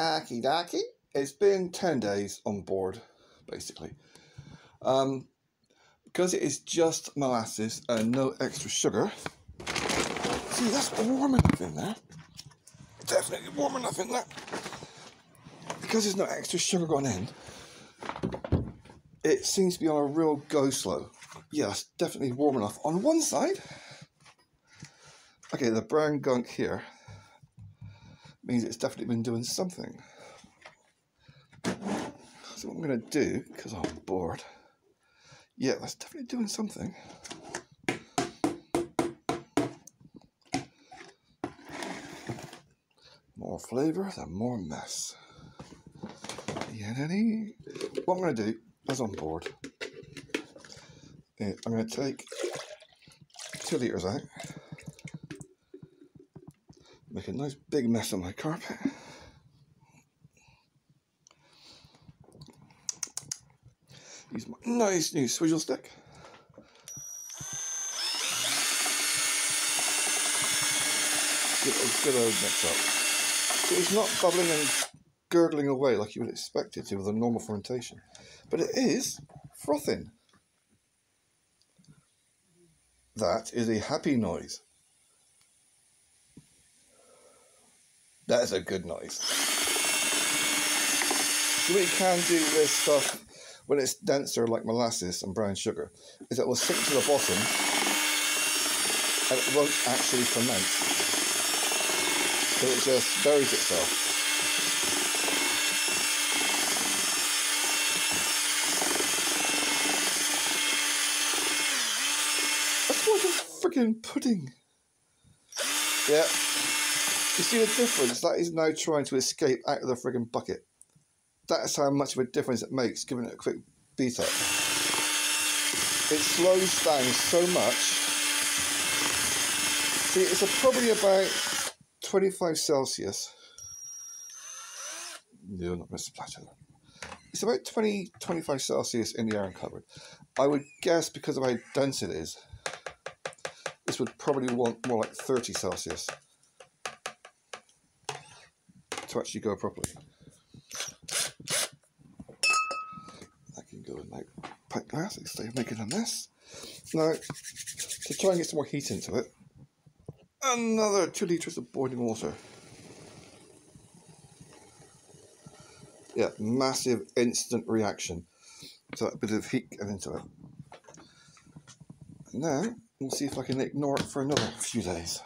Aki daki. It's been 10 days on board, basically. Because it is just molasses and no extra sugar. See, that's warm enough in there. Definitely warm enough in there. Because there's no extra sugar gone in, it seems to be on a real go slow. Yeah, it's definitely warm enough. On one side, okay, the brown gunk here means it's definitely been doing something. So what I'm going to do, because I'm bored, yeah, that's definitely doing something. More flavour, then more mess. Yeah, what I'm going to do, as on board, is I'm going to take 2 litres out, make a nice big mess on my carpet. Use my nice new swizzle stick. Good old mix up. So it's not bubbling and gurgling away like you would expect it to with a normal fermentation, but it is frothing. That is a happy noise. That is a good noise. So what you can do with this stuff when it's denser like molasses and brown sugar is that it will sink to the bottom and it won't actually ferment. So it just buries itself. That's like a freaking pudding. Yeah. You see the difference? That is now trying to escape out of the friggin' bucket. That's how much of a difference it makes, giving it a quick beat up. It slows down so much. See, it's probably about 25 Celsius. No, not Mr. Platter. It's about 25 Celsius in the air and cupboard. I would guess because of how dense it is, this would probably want more like 30 Celsius to actually go properly. I can go in my pint glass instead of making a mess. Now, to try and get some more heat into it, another 2 litres of boiling water. Yeah, massive instant reaction to that bit of heat getting into it. And now, we'll see if I can ignore it for another few days.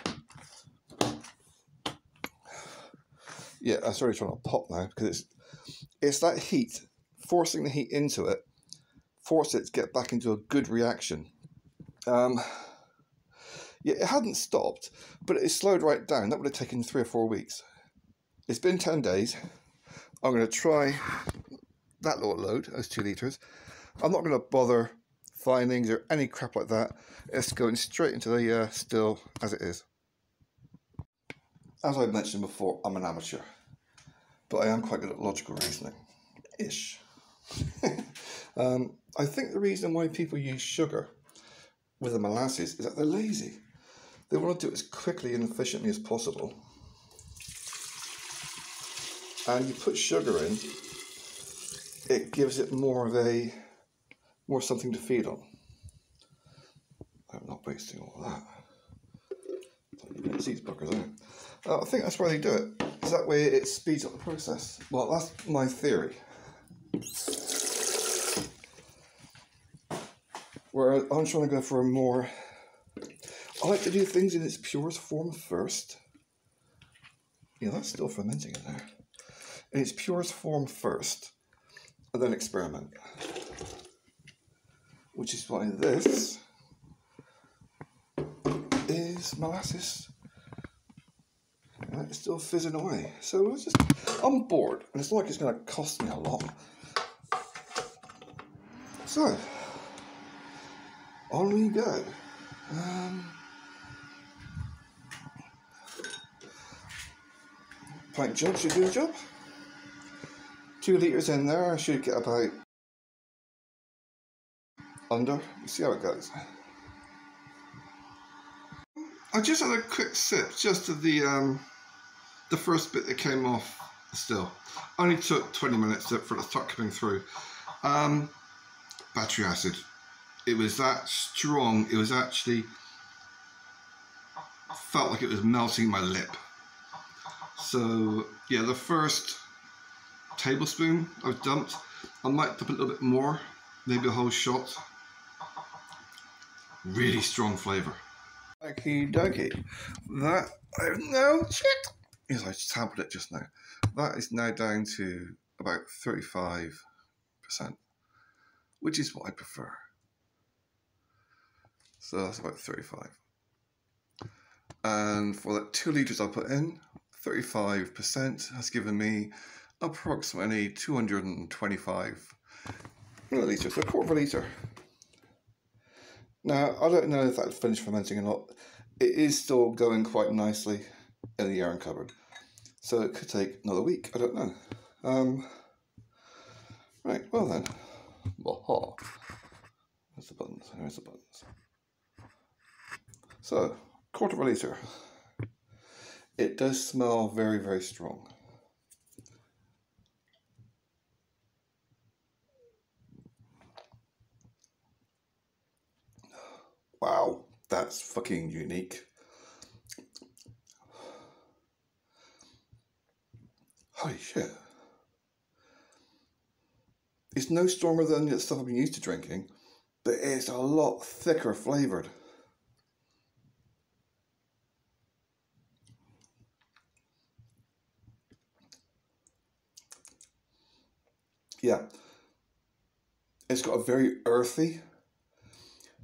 Yeah, I'm sorry trying to pop now because it's that heat, forcing the heat into it, force it to get back into a good reaction. Yeah, it hadn't stopped, but it slowed right down. That would have taken 3 or 4 weeks. It's been 10 days. I'm going to try that little load, those 2 litres. I'm not going to bother findings or any crap like that. It's going straight into the still as it is. As I mentioned before, I'm an amateur, but I am quite good at logical reasoning-ish. I think the reason why people use sugar with the molasses is that they're lazy. They want to do it as quickly and efficiently as possible. And you put sugar in, it gives it more something to feed on. I'm not wasting all of that. These buggers out. I think that's why they do it, because that way it speeds up the process. Well, that's my theory. Where I'm trying to go for a more... I like to do things in its purest form first. Yeah, that's still fermenting in there. In its purest form first, and then experiment. Which is why this is molasses. And it's still fizzing away. So I'm bored, and it's not like it's going to cost me a lot. So, on we go. Pint jug should do the job. 2 litres in there, I should get about under. We'll see how it goes. I just had a quick sip, just of the first bit that came off still. Only took 20 minutes for it to start coming through. Battery acid. It was that strong, it was actually, felt like it was melting my lip. So yeah, the first tablespoon I've dumped. I might dump a little bit more, maybe a whole shot. Really strong flavour. Okie dokie. That, no, shit! Yes, I sampled it just now. That is now down to about 35%, which is what I prefer. So that's about 35. And for the 2 litres I put in, 35% has given me approximately 225 millilitres, so a quarter of a litre. Now, I don't know if that's finished fermenting or not. It is still going quite nicely in the yarn cupboard, so it could take another week, I don't know. Right, well then. Where's the buttons? Here's the buttons. So, quarter of a litre. It does smell very, very strong. Wow, that's fucking unique. Holy shit. It's no stronger than the stuff I've been used to drinking, but it's a lot thicker flavoured. Yeah. It's got a very earthy,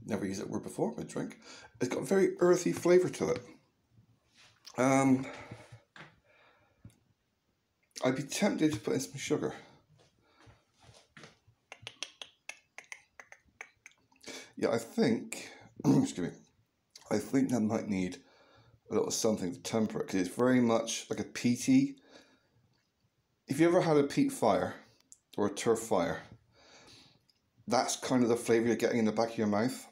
never used that word before, but drink. It's got a very earthy flavour to it. I'd be tempted to put in some sugar. Yeah, I think, excuse me, I think that might need a little something to temper it, because it's very much like a peaty. If you ever had a peat fire or a turf fire, that's kind of the flavour you're getting in the back of your mouth.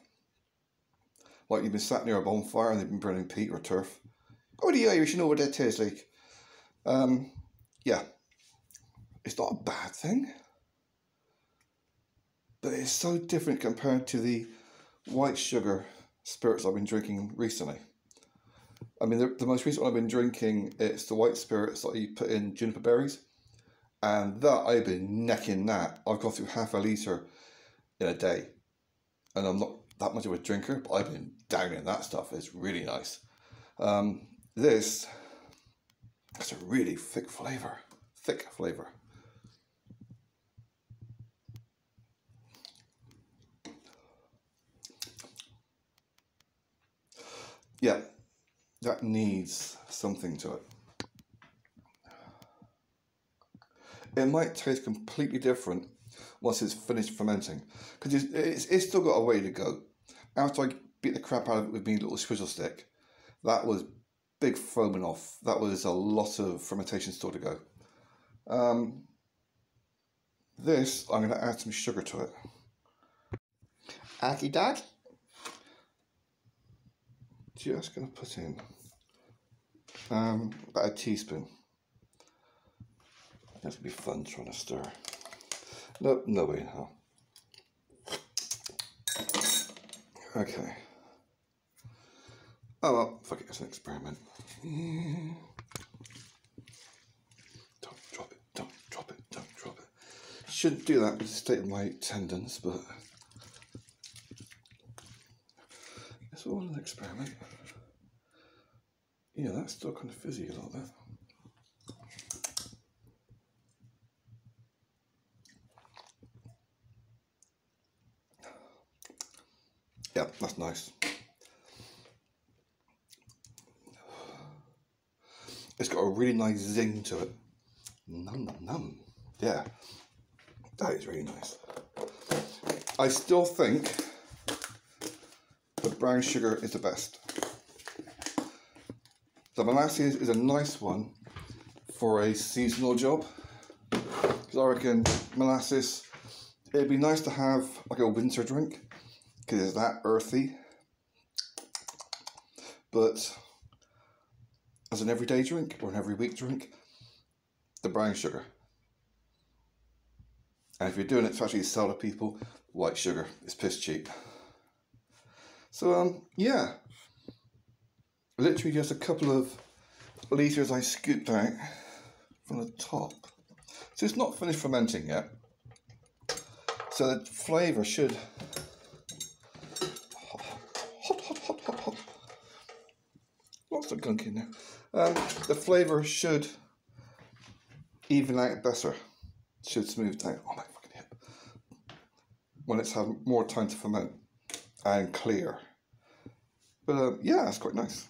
Like you've been sat near a bonfire and they've been burning peat or turf. Oh, the Irish, you know what that tastes like. Yeah, it's not a bad thing, but it's so different compared to the white sugar spirits I've been drinking recently. I mean, the most recent one I've been drinking, it's the white spirits that you put in juniper berries, and that I've been necking that. I've gone through half a litre in a day, and I'm not that much of a drinker, but I've been downing that stuff. It's really nice. This has a really thick flavour. Yeah, that needs something to it. It might taste completely different once it's finished fermenting, because it's still got a way to go. After I beat the crap out of it with my little swizzle stick, that was big foaming off. That was a lot of fermentation still to go. This, I'm going to add some sugar to it. Aki dad? Just going to put in about a teaspoon. That's going to be fun trying to stir. Nope, no way, huh? Okay. Oh well, fuck it, it's an experiment. Don't drop it. Shouldn't do that with the state of my tendons, but it's all an experiment. Yeah, that's still kind of fizzy a little bit. Yeah, that's nice. It's got a really nice zing to it. Num num num. Yeah, that is really nice. I still think the brown sugar is the best. The molasses is a nice one for a seasonal job, because I reckon molasses, it'd be nice to have like a winter drink, because it's that earthy, but as an everyday drink or an every week drink, the brown sugar. And if you're doing it to actually sell to people, white sugar is piss cheap. So yeah, literally just a couple of litres I scooped out from the top. So it's not finished fermenting yet. So the flavour should, hot. Lots of gunk in there. The flavour should even out better. Should smooth out. Oh my fucking hip. When it's had more time to ferment and clear. But yeah, it's quite nice.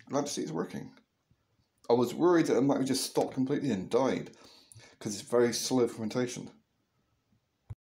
Glad to see it's working. I was worried that it might have just stopped completely and died because it's very slow fermentation.